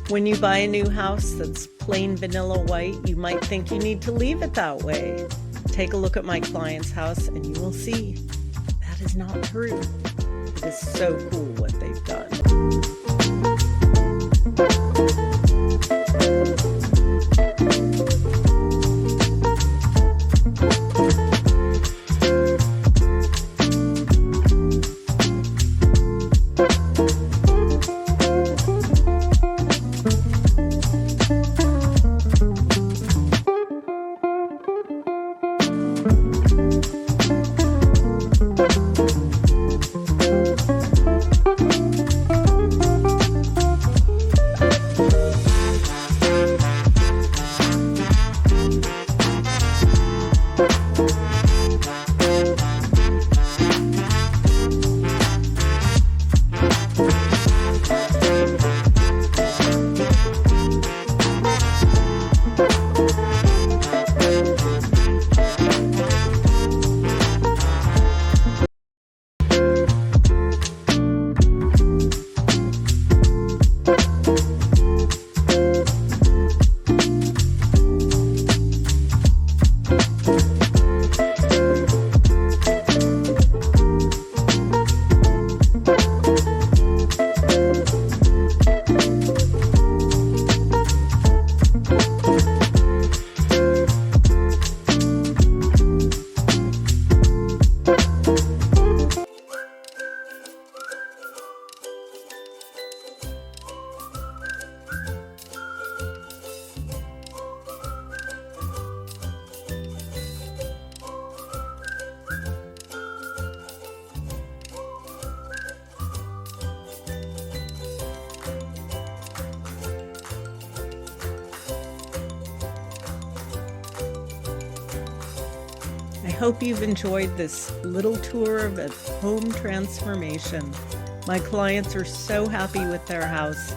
When you buy a new house that's plain vanilla white, you might think you need to leave it that way. Take a look at my client's house and you will see that is not true. It is so cool what they've done. I hope you've enjoyed this little tour of a home transformation. My clients are so happy with their house.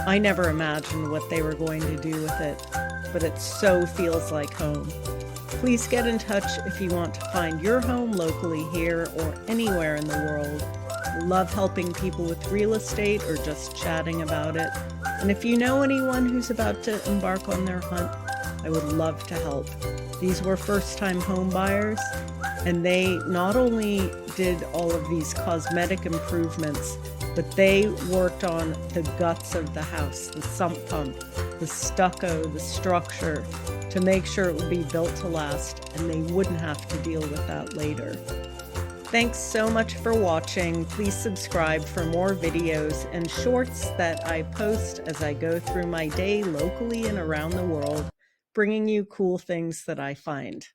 I never imagined what they were going to do with it, but it so feels like home. Please get in touch if you want to find your home locally here or anywhere in the world. I love helping people with real estate or just chatting about it. And if you know anyone who's about to embark on their hunt, I would love to help. These were first-time home buyers, and they not only did all of these cosmetic improvements, but they worked on the guts of the house, the sump pump, the stucco, the structure, to make sure it would be built to last and they wouldn't have to deal with that later. Thanks so much for watching. Please subscribe for more videos and shorts that I post as I go through my day locally and around the world, bringing you cool things that I find.